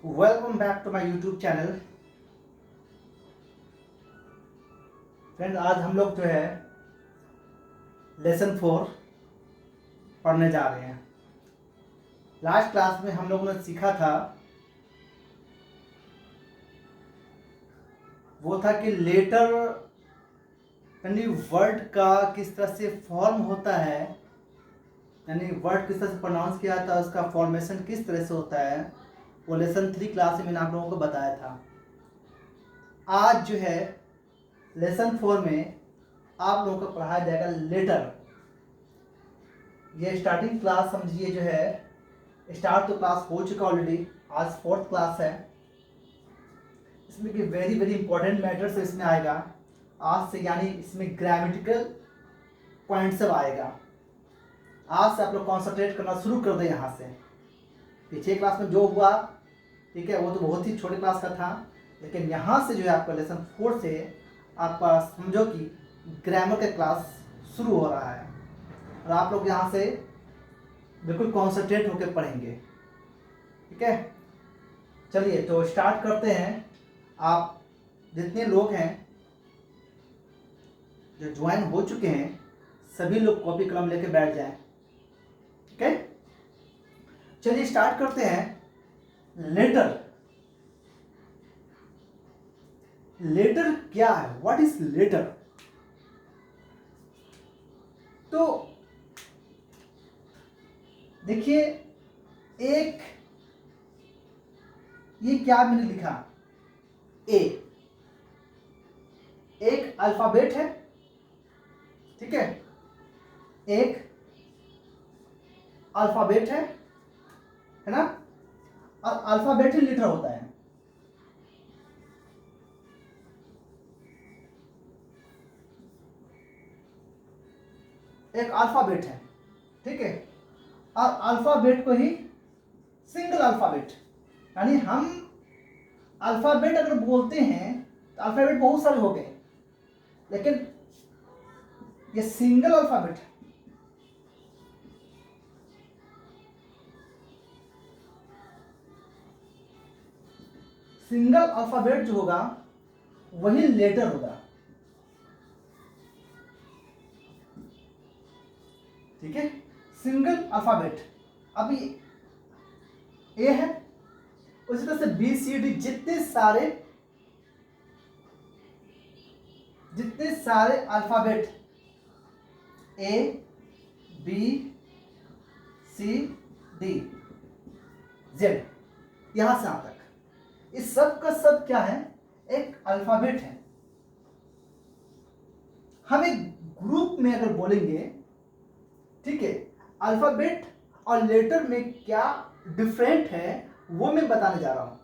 Welcome back to my YouTube channel. Friend, आज हम लोग जो है लेसन 4 पढ़ने जा रहे हैं। लास्ट क्लास में हम लोगों ने सीखा था वो था कि लेटर यानी वर्ड का किस तरह से फॉर्म होता है, यानी वर्ड किस तरह से प्रोनाउंस किया जाता है, उसका फॉर्मेशन किस तरह से होता है। वो लेसन 3 क्लास में मैंने आप लोगों को बताया था। आज जो है लेसन 4 में आप लोगों को पढ़ाया जाएगा लेटर। ये स्टार्टिंग क्लास समझिए, जो है स्टार्ट तो क्लास हो चुका ऑलरेडी, आज 4th क्लास है। इसमें कि वेरी वेरी इंपॉर्टेंट मैटर्स इसमें आएगा आज से, यानी इसमें ग्रामेटिकल पॉइंट सब आएगा। आज से आप लोग कॉन्सेंट्रेट करना शुरू कर दें यहाँ से। पीछे क्लास में जो हुआ ठीक है, वो तो बहुत ही छोटे क्लास का था, लेकिन यहाँ से जो है आपका लेसन 4 से आपका समझो कि ग्रामर का क्लास शुरू हो रहा है और आप लोग यहाँ से बिल्कुल कॉन्सेंट्रेट होकर पढ़ेंगे। ठीक है, चलिए तो स्टार्ट करते हैं। आप जितने लोग हैं जो ज्वाइन हो चुके हैं, सभी लोग कॉपी कलम लेके बैठ जाएं। ठीक है, चलिए स्टार्ट करते हैं। लेटर, लेटर क्या है? What is letter? तो देखिए, एक ये क्या मैंने लिखा, ए, एक अल्फाबेट है। ठीक है, एक अल्फाबेट है ना, और अल्फाबेट ही लेटर होता है। एक अल्फाबेट है, ठीक है, और अल्फाबेट को ही सिंगल अल्फाबेट, यानी हम अल्फाबेट अगर बोलते हैं तो अल्फाबेट बहुत सारे हो गए, लेकिन ये सिंगल अल्फाबेट है। सिंगल अल्फाबेट जो होगा वही लेटर होगा। ठीक है, सिंगल अल्फाबेट। अभी ए है, उसी तरह से बी सी डी जितने सारे alphabet A B C D Z, यहां से यहां तक, इस सब का सब क्या है? एक अल्फाबेट है। हम एक ग्रुप में अगर बोलेंगे, ठीक है, अल्फाबेट और लेटर में क्या डिफरेंट है वो मैं बताने जा रहा हूं।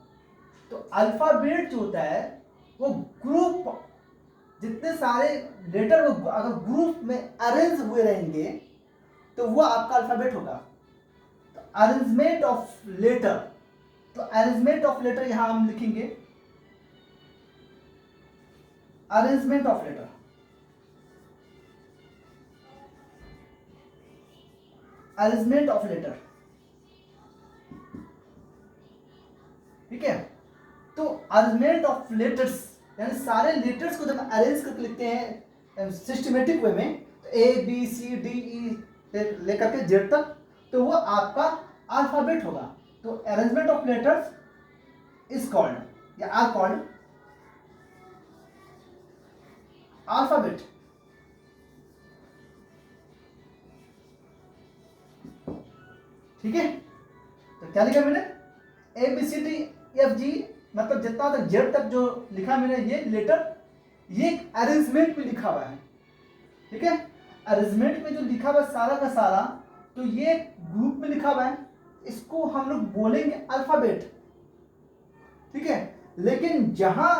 तो अल्फाबेट जो होता है वो ग्रुप, जितने सारे लेटर वो अगर ग्रुप में अरेंज हुए रहेंगे तो वो आपका अल्फाबेट होगा। तो अरेंजमेंट ऑफ लेटर, तो अरेंजमेंट ऑफ लेटर यहां हम लिखेंगे arrangement of letter. Arrangement of letter, ठीक है। तो अरेंजमेंट ऑफ लेटर्स यानी सारे लेटर्स को जब अरेंज करके लिखते हैं सिस्टमेटिक वे में, तो a B C D E लेकर के जेड तक, तो वो आपका अल्फाबेट होगा। तो arrangement of letters is called या आर कॉल्ड अल्फाबेट। ठीक है, तो क्या लिखा मैंने? A B C D F G, मतलब जितना तक जेड तक जो लिखा मैंने ये लेटर, ये अरेंजमेंट में लिखा हुआ है। ठीक है, अरेंजमेंट में जो लिखा हुआ है सारा का सारा, तो ये ग्रुप में लिखा हुआ है, इसको हम लोग बोलेंगे अल्फाबेट। ठीक है, लेकिन जहां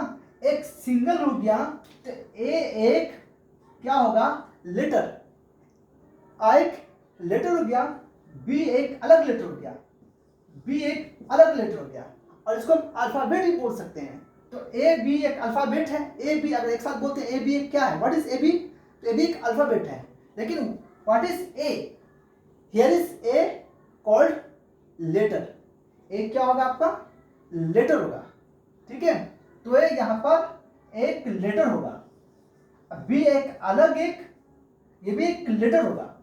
एक सिंगल हो गया तो ए एक क्या होगा? लेटर। आ एक लेटर हो गया, बी एक अलग लेटर हो गया, बी एक अलग लेटर हो गया, और इसको हम अल्फाबेट ही बोल सकते हैं। तो ए बी एक अल्फाबेट है। ए बी अगर एक साथ बोलते हैं ए बी एक क्या है? What is a B? तो ए बी एक अल्फाबेट है, लेकिन what is A? Here is A called letter. A क्या होगा आपका? लेटर होगा, ठीक है। तो ये यहाँ पर एक लेटर होगा, बी एक अलग एक, ये भी एक लेटर होगा,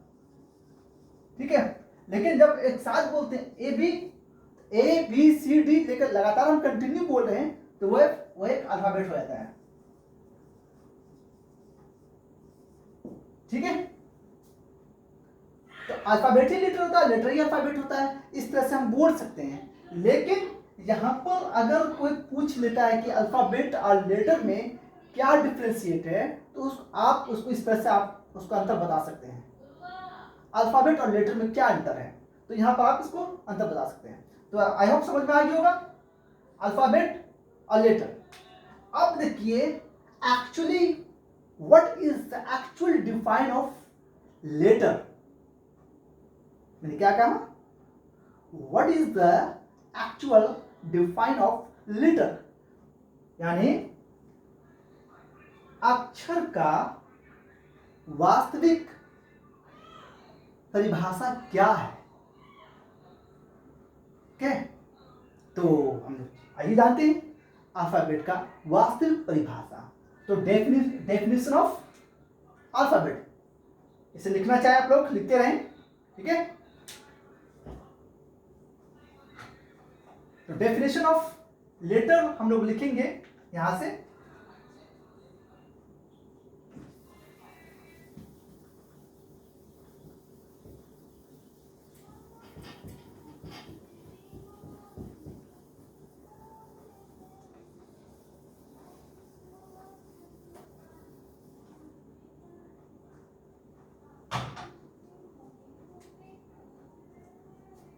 ठीक है। लेकिन जब एक साथ बोलते हैं ए बी सी डी लेकर लगातार हम कंटिन्यू बोल रहे हैं तो वह एक अल्फाबेट हो जाता है, ठीक है। तो अल्फाबेट ही लेटर होता है, लेटर ही अल्फाबेट होता है, इस तरह से हम बोल सकते हैं। लेकिन यहां पर अगर कोई पूछ लेता है कि अल्फाबेट और लेटर में क्या डिफ्रेंशिएट है, तो आप उसको इस तरह से आप उसका अंतर बता सकते हैं, अल्फाबेट और लेटर में क्या अंतर है, तो यहां पर आप इसको अंतर बता सकते हैं। तो आई होप समझ में आ गया होगा अल्फाबेट और लेटर। अब देखिए actually what is the actual define of letter. मैंने क्या कहा, what is the actual define of letter, यानी अक्षर का वास्तविक परिभाषा क्या है, क्या? तो हम आइए जानते हैं अल्फाबेट का वास्तविक परिभाषा। तो डेफिनेशन ऑफ अल्फाबेट, इसे लिखना चाहे आप लोग लिखते रहें, ठीक है। तो डेफिनेशन ऑफ लेटर हम लोग लिखेंगे यहां से,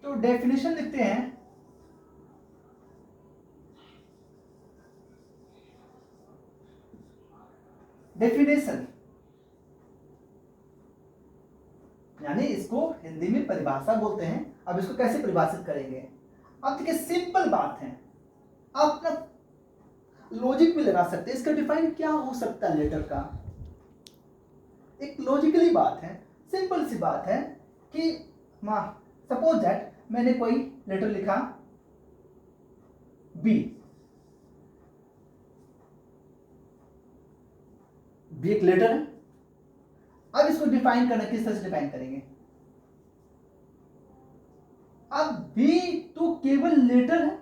तो डेफिनेशन लिखते हैं डेफिनेशन, यानी इसको हिंदी में परिभाषा बोलते हैं। अब इसको कैसे परिभाषित करेंगे, अब देखिए सिंपल बात है, आप अपना लॉजिक भी लगा सकते हैं। इसका डिफाइन क्या हो सकता है लेटर का, एक लॉजिकली बात है, सिंपल सी बात है कि सपोज दैट मैंने कोई लेटर लिखा बी एक लेटर है। अब इसको डिफाइन करना किस तरह से डिफाइन करेंगे, अब बी तो केवल लेटर है,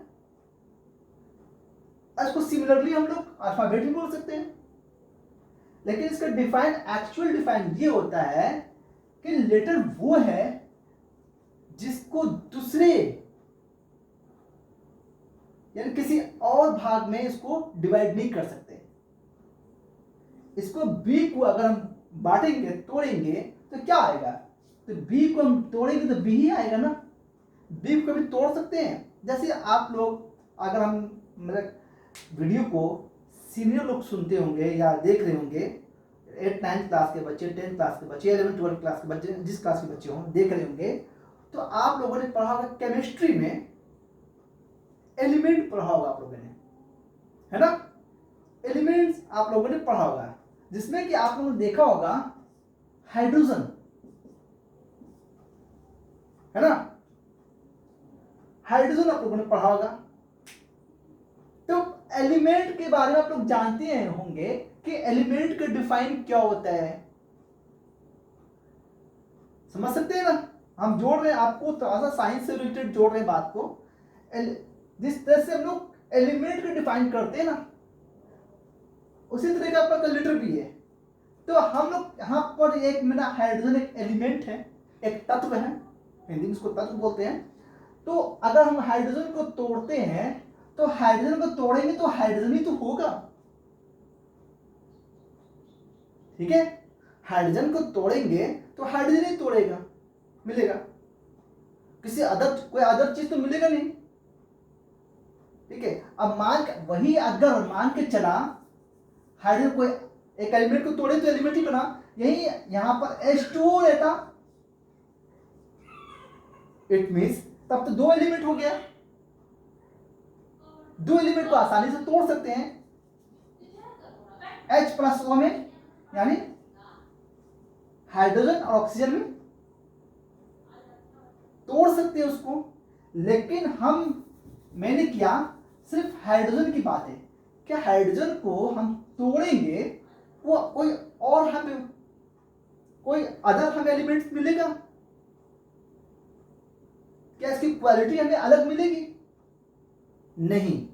इसको सिमिलरली हम लोग अल्फाबेट भी बोल सकते हैं। लेकिन इसका डिफाइन एक्चुअल डिफाइन ये होता है कि लेटर वो है जिसको दूसरे यानी किसी और भाग में इसको डिवाइड नहीं कर सकते। इसको बी को अगर हम बांटेंगे तोड़ेंगे तो क्या आएगा, तो बी को हम तोड़ेंगे तो बी ही आएगा ना, बी को कभी तोड़ सकते हैं। जैसे आप लोग अगर हम मतलब वीडियो को सीनियर लोग सुनते होंगे या देख रहे होंगे, 8-9 क्लास के बच्चे, 10 क्लास के बच्चे, 11-12 क्लास के बच्चे, जिस क्लास के बच्चे हों देख रहे होंगे, तो आप लोगों ने पढ़ा होगा केमिस्ट्री में एलिमेंट पढ़ा होगा आप लोगों ने, है ना, एलिमेंट्स आप लोगों ने पढ़ा होगा, जिसमें कि आप लोगों ने देखा होगा हाइड्रोजन, है ना, हाइड्रोजन आप लोगों ने पढ़ा होगा। तो एलिमेंट के बारे में आप लोग जानते हैं होंगे कि एलिमेंट का डिफाइन क्या होता है, समझ सकते हैं ना। हम जोड़ रहे हैं आपको थोड़ा सा साइंस से रिलेटेड जोड़ रहे हैं बात को, जिस तरह से हम लोग एलिमेंट को डिफाइन करते हैं ना, उसी तरह का आपका लेटर भी है। तो हम लोग यहाँ पर एक मेरा हाइड्रोजन एक एलिमेंट है, एक तत्व है, हिंदी में इसको तत्व बोलते हैं। तो अगर हम हाइड्रोजन को तोड़ते हैं तो हाइड्रोजन को तोड़ेंगे तो हाइड्रोजन ही तो होगा, ठीक है, हाइड्रोजन को तोड़ेंगे तो हाइड्रोजन ही तोड़ेगा, मिलेगा, किसी कोई अदर चीज तो मिलेगा नहीं, ठीक है। अब वही अगर मान के चला हाइड्रोजन कोई एक एलिमेंट को तोड़े तो एलिमेंट ही बना, यही यहां पर H2O रहता, इट मींस तब तो 2 एलिमेंट हो गया, 2 एलिमेंट को आसानी से तोड़ सकते हैं H+O में, यानी हाइड्रोजन और ऑक्सीजन में तोड़ सकते हैं उसको। लेकिन मैंने किया सिर्फ हाइड्रोजन की बात है। क्या हाइड्रोजन को हम तोड़ेंगे वो कोई और हमें कोई अदर हमें एलिमेंट्स मिलेगा? क्या इसकी क्वालिटी हमें अलग मिलेगी? नहीं,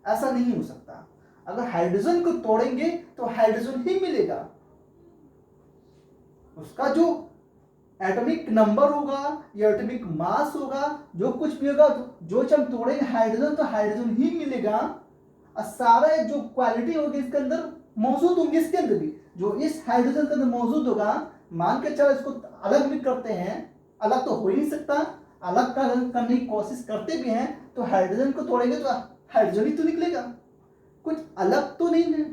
ऐसा नहीं हो सकता। अगर हाइड्रोजन को तोड़ेंगे तो हाइड्रोजन ही मिलेगा। उसका जो एटॉमिक नंबर होगा या एटॉमिक मास होगा, जो कुछ भी होगा, जो हम तोड़ेंगे हाइड्रोजन तो हाइड्रोजन ही मिलेगा। और सारे जो क्वालिटी होगी इसके अंदर मौजूद होंगे, इसके अंदर भी जो इस हाइड्रोजन के अंदर मौजूद होगा। मान के चलो इसको अलग भी करते हैं, अलग तो हो ही नहीं सकता, अलग करने की कोशिश करते भी हैं तो हाइड्रोजन को तोड़ेंगे तो हाइड्रोजन ही तो निकलेगा, कुछ अलग तो नहीं है,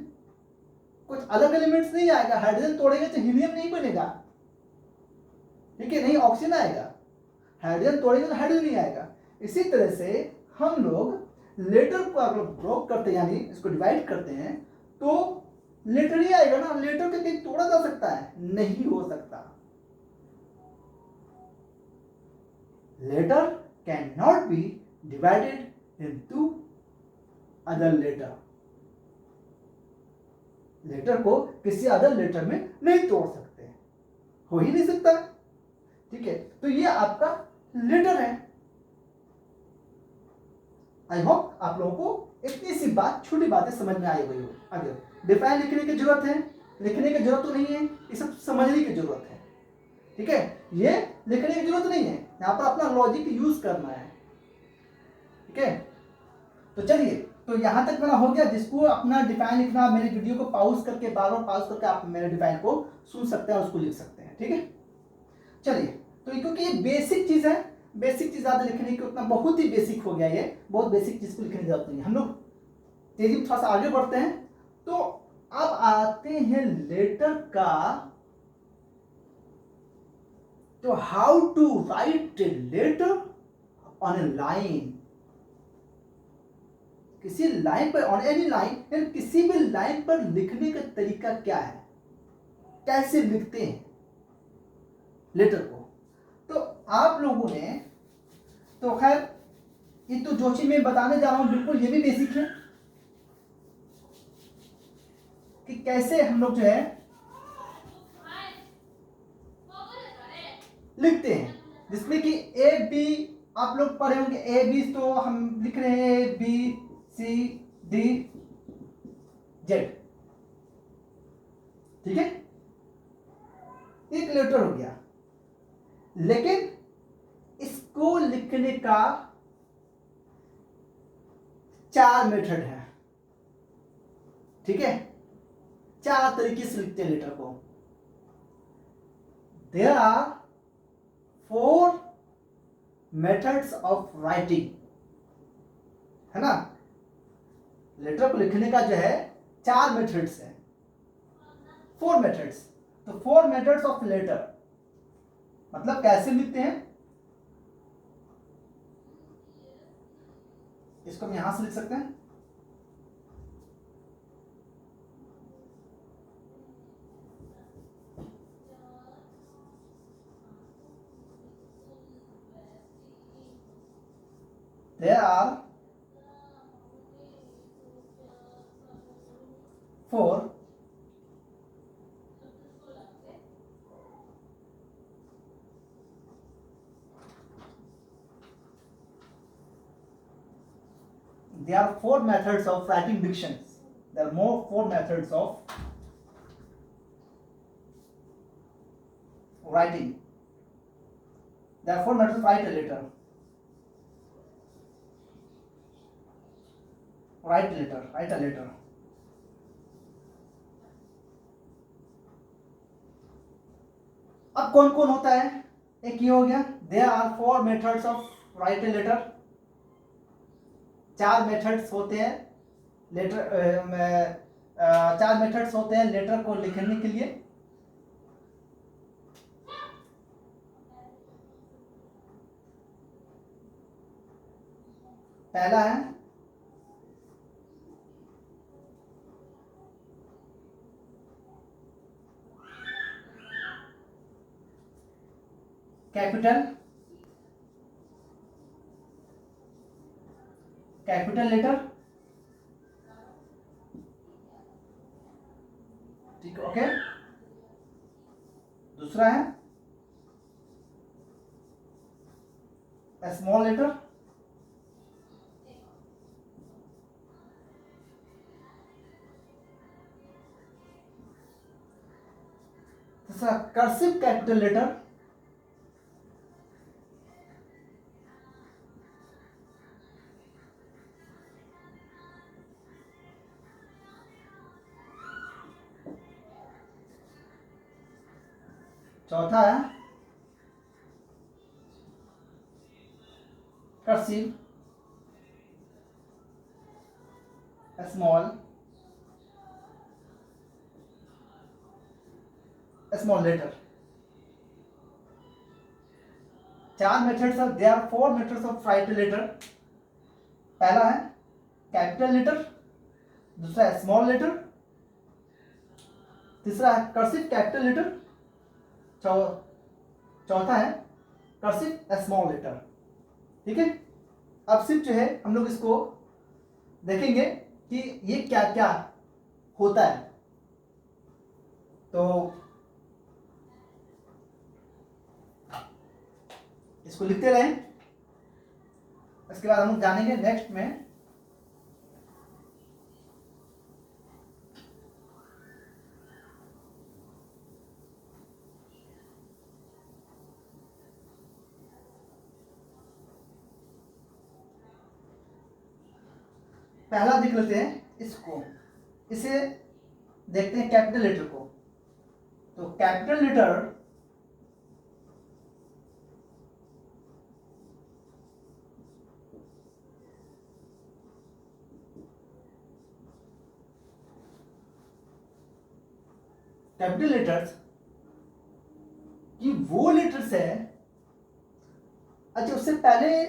कुछ अलग एलिमेंट्स नहीं आएगा। हाइड्रोजन तोड़ेंगे तो हीलियम नहीं बनेगा, ठीक है, नहीं ऑक्सीजन आएगा। हाइड्रोजन तोड़ेंगे तो हाइड्रोजन नहीं आएगा। इसी तरह से हम लोग लेटर को अगर ब्रेक करते हैं यानी इसको डिवाइड करते हैं तो लेटर ही आएगा ना। लेटर को कहीं तोड़ा जा सकता है? नहीं हो सकता। Letter can not be divided into other letter. Letter को किसी अदर लेटर में नहीं तोड़ सकते, हो ही नहीं सकता, ठीक है। तो ये आपका लेटर है। आई होप आप लोगों को इतनी सी बात, छोटी बातें समझ में आई हुई हो। आगे डिफाइन लिखने की जरूरत है? लिखने की जरूरत तो नहीं है, ये सब समझने की जरूरत है, ठीक है। ये लिखने की जरूरत नहीं है, यहां पर अपना लॉजिक यूज करना है, ठीक है। तो चलिए, तो यहां तक मेरा हो गया। जिसको अपना डिफाइन लिखना, मेरे वीडियो को पॉज करके बार बार पॉज करके आप मेरे डिफाइन को सुन सकते हैं, उसको लिख सकते हैं, ठीक है। चलिए, तो क्योंकि ये बेसिक चीज है, बेसिक चीज ज्यादा लिखने की उतना बहुत ही बेसिक हो गया, ये बहुत बेसिक चीज को लिखने की जरूरत नहीं है। हम लोग तेजी में थोड़ा सा आगे बढ़ते हैं। तो अब आते हैं लेटर का, तो how to write a letter on a line. किसी लाइन पर, ऑन एनी लाइन, किसी भी लाइन पर लिखने का तरीका क्या है, कैसे लिखते हैं लेटर को। तो आप लोगों ने, तो खैर ये तो जो चीज मैं बताने जा रहा हूं बिल्कुल ये भी बेसिक है कि कैसे हम लोग जो है लिखते हैं, जिसमें कि ए बी आप लोग पढ़े होंगे। ए बी तो हम लिख रहे हैं A B C D Z, ठीक है, एक लेटर हो गया। लेकिन इसको लिखने का 4 मेथड है, ठीक है, 4 तरीके से लिखते हैं लेटर को। There are 4 methods of writing, है ना। लेटर को लिखने का जो है 4 मेथड्स है, 4 मेथड्स। तो 4 मेथड्स ऑफ लेटर मतलब कैसे लिखते हैं, इसको हम यहां से लिख सकते हैं। There are 4 there are 4 methods of writing dictions. There are more 4 methods of writing. There are 4 methods of write a letter. Write a letter. Write a letter. अब कौन कौन होता है, एक ये हो गया। There are 4 methods of write a letter. 4 methods होते हैं लेटर, 4 मेथड्स होते हैं लेटर को लिखने के लिए। पहला है कैपिटल, कैपिटल लेटर, ठीक है, ओके। दूसरा है स्मॉल लेटर, तीसरा कर्सिव कैपिटल लेटर, चौथा है कर्सिव स्मॉल लेटर। चार methods of, there are 4 methods of write letter. पहला है कैपिटल लेटर, दूसरा है स्मॉल लेटर, तीसरा है कर्सिव कैपिटल लेटर, चौथा है कर्सिव स्मॉल लेटर। ठीक है, अब सिर्फ जो है हम लोग इसको देखेंगे कि ये क्या क्या होता है। तो इसको लिखते रहें, इसके बाद हम लोग जानेंगे नेक्स्ट में पहला देख लेते हैं इसको, इसे देखते हैं कैपिटल लेटर को। तो कैपिटल लेटर कैपिटल लेटर्स कि वो लेटर्स है, अच्छा उससे पहले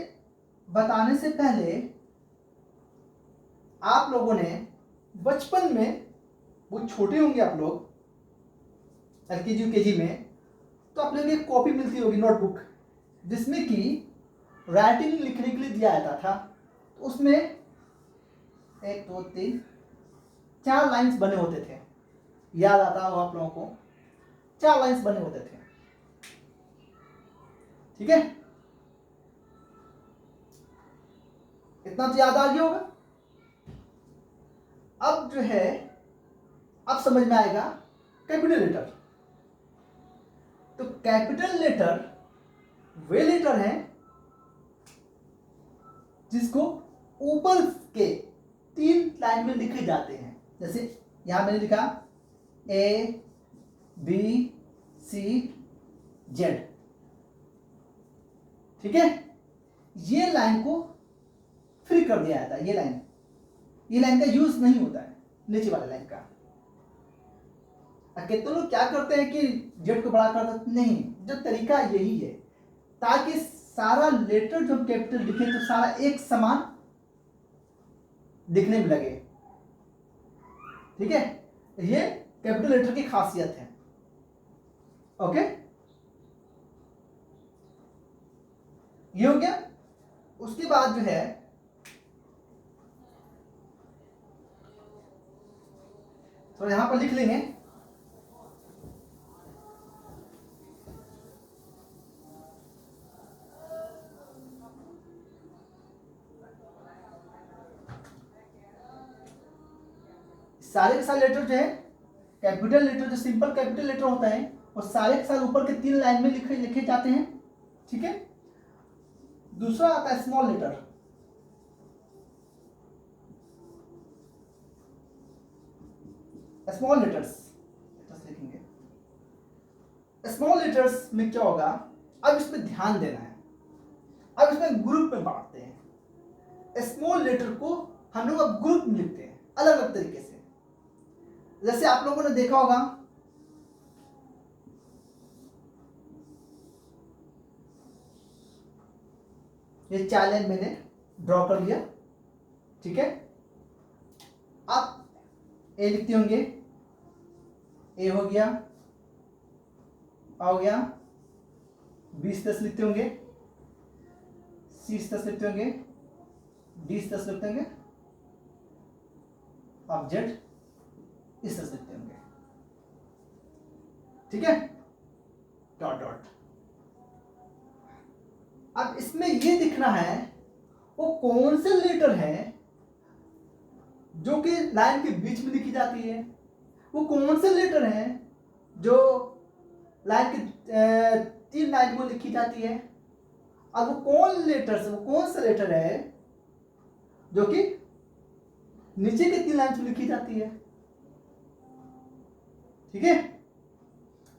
बताने से पहले आप लोगों ने बचपन में, वो छोटे होंगे आप लोग एलकेजी यूकेजी में, तो आप लोगों को एक कॉपी मिलती होगी नोटबुक, जिसमें कि राइटिंग लिखने के लिए दिया जाता था। तो उसमें 1 2 3 4 लाइंस बने होते थे, याद आता हो आप लोगों को, 4 लाइंस बने होते थे। ठीक है, इतना तो याद आ गया होगा। अब जो है, अब समझ में आएगा कैपिटल लेटर। तो कैपिटल लेटर वे लेटर हैं जिसको ऊपर के 3 लाइन में लिखे जाते हैं। जैसे यहां मैंने लिखा A B C Z, ठीक है, ये लाइन को फ्री कर दिया जाता है। ये लाइन का यूज नहीं होता है नीचे वाले लाइन का। तो लोग क्या करते हैं कि जेड को बड़ा कर देते, नहीं, जो तरीका यही है ताकि सारा लेटर जो कैपिटल लिखे तो सारा एक समान दिखने में लगे। ठीक है, ये कैपिटल लेटर की खासियत है। ओके, ये हो गया। उसके बाद जो है तो यहां पर लिख लेंगे सारे के सारे लेटर जो है कैपिटल लेटर, जो सिंपल कैपिटल लेटर होता है, वो सारे के सारे ऊपर के 3 लाइन में लिखे जाते हैं। ठीक है, दूसरा आता है स्मॉल लेटर। स्मॉल लेटर्स लिखेंगे। स्मॉल लेटर्स में क्या होगा, अब इसमें ध्यान देना है। अब इसमें ग्रुप में बांटते हैं। स्मॉल लेटर को हम लोग अब ग्रुप में लिखते हैं अलग अलग तरीके से। जैसे आप लोगों ने देखा होगा ये 4 लाइन मैंने ड्रॉ कर लिया। ठीक है, आप ए लिखते होंगे, ए हो गया, आ हो गया, 20 10 लिखते होंगे, 30 10 लिखते होंगे, डी इस तरह से लिखते होंगे, आप जेड इस तरह से लिखते होंगे, ठीक है, डॉट डॉट। अब इसमें ये दिखना है वो कौन से लेटर है जो कि लाइन के बीच में लिखी जाती है, वो कौन से लेटर है जो लाइन के 3 लाइन में लिखी जाती है, और वो कौन सा लेटर है जो कि नीचे के 3 लाइन में लिखी जाती है, ठीक है,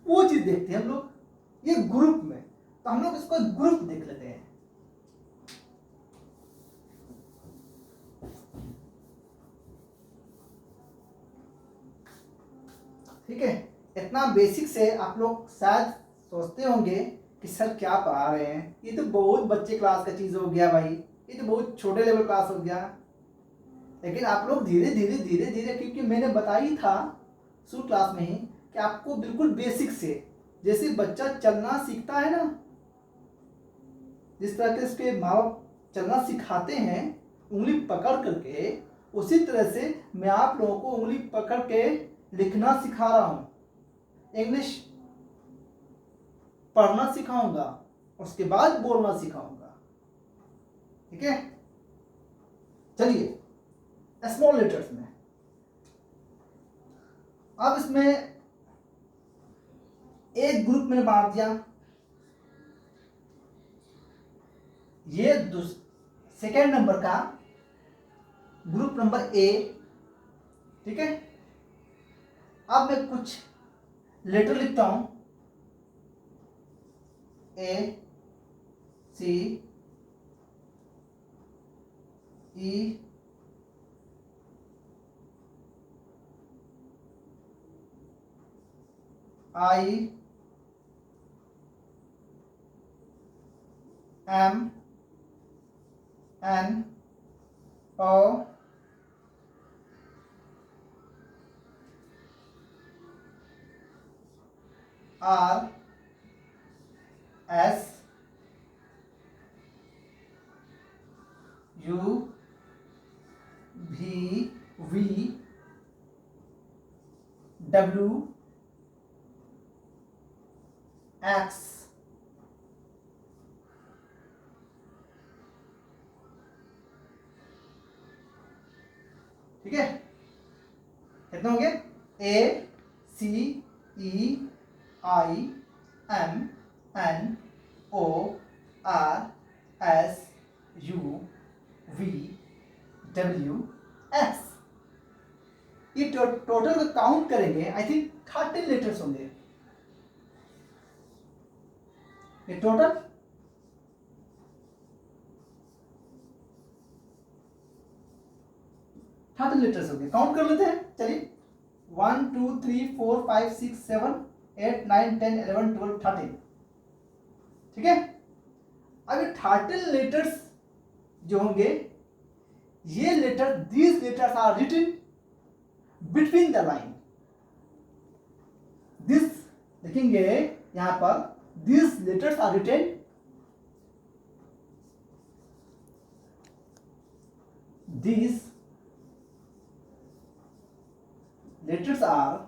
वो चीज देखते हैं हम लोग ये ग्रुप में। तो हम लोग इसको ग्रुप देख लेते हैं। ठीक है, इतना बेसिक से आप लोग शायद सोचते होंगे कि सर क्या पढ़ा रहे हैं, ये तो बहुत बच्चे क्लास का चीज हो गया भाई, ये तो बहुत छोटे लेवल क्लास हो गया। लेकिन आप लोग धीरे धीरे धीरे धीरे, क्योंकि मैंने बताया ही था शुरू क्लास में ही कि आपको बिल्कुल बेसिक से, जैसे बच्चा चलना सीखता है ना, जिस तरह के इसके माँ बाप चलना सिखाते हैं उंगली पकड़ करके, उसी तरह से मैं आप लोगों को उंगली पकड़ के लिखना सिखा रहा हूं, इंग्लिश पढ़ना सिखाऊंगा, उसके बाद बोलना सिखाऊंगा, ठीक है। चलिए स्मॉल लेटर्स में, अब इसमें एक ग्रुप मैंने बांट दिया, ये सेकेंड नंबर का ग्रुप नंबर ए, ठीक है। अब मैं कुछ लेटर लिखता हूं, A C E I M N O R S U V W X, ठीक है। कितने हो गए? A C E I M N O R S U V W X. ये टोटल का काउंट करेंगे, आई थिंक 13 लेटर्स होंगे ये टोटल। लेटर्स होंगे, काउंट कर लेते हैं। चलिए 1 2 3 4 5 6 7 8 9 10 11 12 13, ठीक है। अब ये 13 लेटर्स जो होंगे, ये letter, these letters are written between the line. This देखेंगे यहां पर, these letters are written, these letters are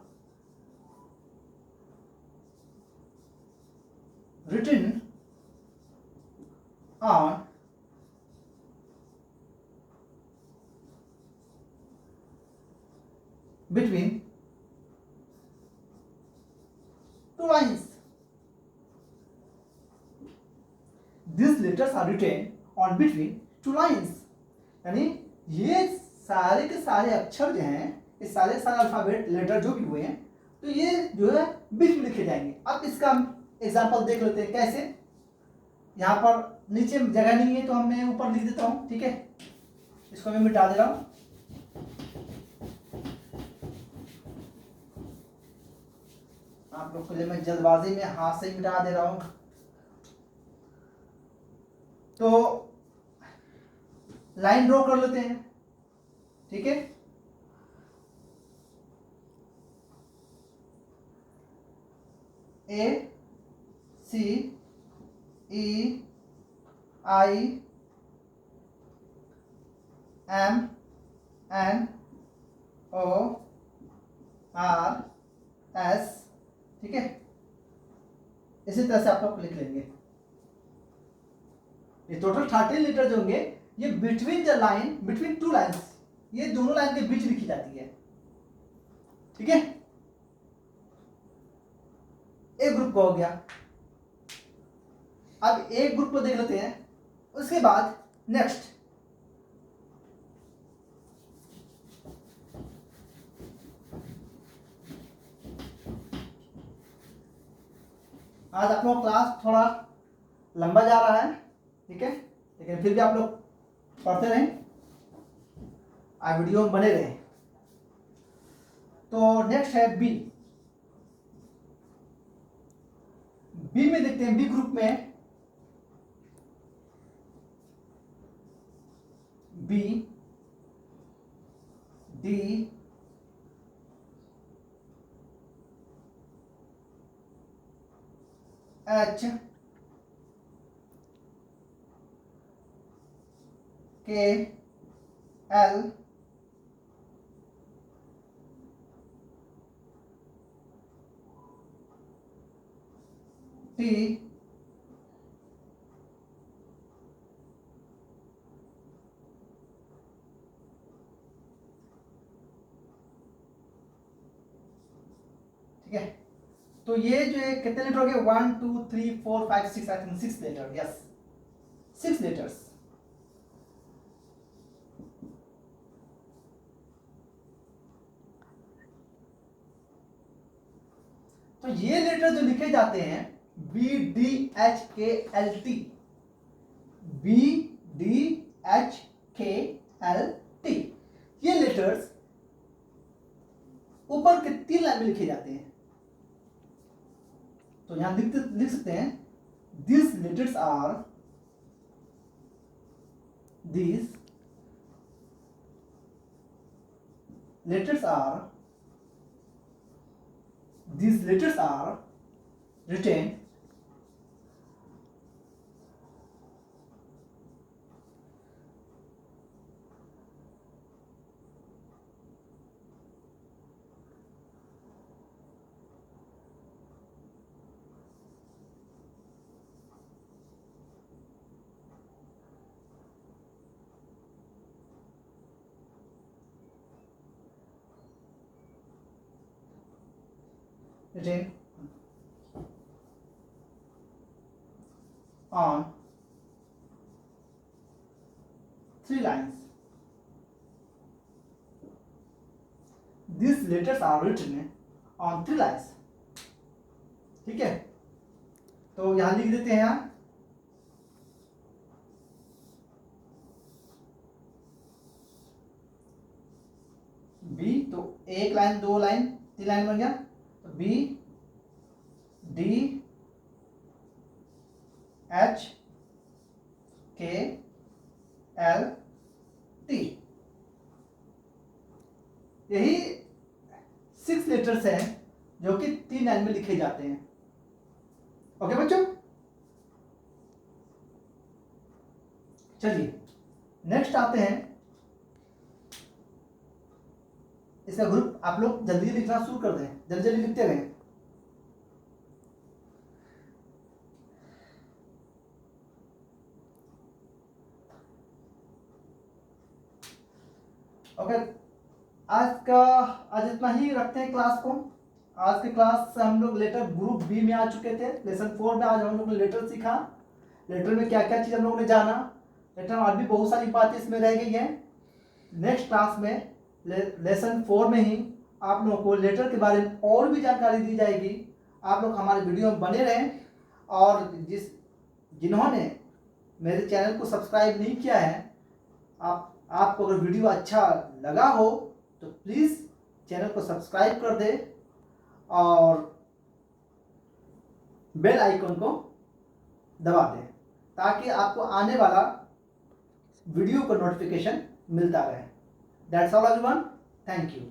written on between two lines. These letters are written on between two lines. यानी ये सारे के सारे अक्षर जो हैं, ये सारे अल्फाबेट लेटर जो भी हुए हैं, तो ये जो है बीच में लिखे जाएंगे। अब इसका एग्जांपल देख लेते हैं कैसे। यहाँ पर नीचे जगह नहीं है तो मैं ऊपर लिख देता हूँ, ठीक है। इसको मैं मिटा दे रहा हूँ। आप लोग के लिए मैं जल्दबाजी में हाथ से मिटा दे रहा हूँ। तो लाइन ड्रॉ कर लेते हैं, ठीक है। ए सी ई आई MNORS, ठीक है। इसी तरह से आप लोग लिख लेंगे। ये टोटल 13 लीटर जो होंगे ये between the line, between two lines, ये दोनों लाइन के बीच लिखी जाती है, ठीक है। एक ग्रुप को हो गया। अब एक ग्रुप को देख लेते हैं। उसके बाद नेक्स्ट आज आप लोग क्लास थोड़ा लंबा जा रहा है, ठीक है, लेकिन फिर भी आप लोग पढ़ते रहें, वीडियो में बने रहें। तो नेक्स्ट है बी। बी में देखते हैं, बी ग्रुप में B, D, H, K, L, T, ठीक है। तो ये जो है कितने लेटर हो गए? 1 2 3 4 5 6, I think 6 letter, yes 6 letters. तो ये लेटर जो लिखे जाते हैं B D H K L T, B D H K L T, ये लेटर्स ऊपर के 3 लाइन में लिखे जाते हैं। तो यहां लिख सकते हैं these letters are, these letters are, these letters are written written on 3 lines. These letters are written on 3 lines. ठीक है, तो यहां लिख देते हैं यहां बी, तो 1 लाइन 2 लाइन 3 लाइन बन गया। तो B D H K L T, यही 6 लेटर्स हैं जो कि 3 लाइन में लिखे जाते हैं। ओके बच्चों, चलिए नेक्स्ट आते हैं। इसका ग्रुप आप लोग जल्दी लिखना शुरू कर दें, जल्दी जल्दी लिखते रहें। ओके, आज इतना ही रखते हैं क्लास को। आज के क्लास से हम लोग लेटर ग्रुप बी में आ चुके थे। लेसन 4 में आज हम लोग ने लेटर सीखा। लेटर में क्या क्या चीज़ हम लोगों ने जाना, लेटर में और भी बहुत सारी बातें इसमें रह गई हैं। नेक्स्ट क्लास में लेसन 4 में ही आप लोगों को लेटर के बारे में और भी जानकारी दी जाएगी। आप लोग हमारे वीडियो में बने रहें, और जिन्होंने मेरे चैनल को सब्सक्राइब नहीं किया है, आपको अगर वीडियो अच्छा लगा हो तो प्लीज़ चैनल को सब्सक्राइब कर दे और बेल आइकन को दबा दें, ताकि आपको आने वाला वीडियो का नोटिफिकेशन मिलता रहे। That's all everyone, thank you.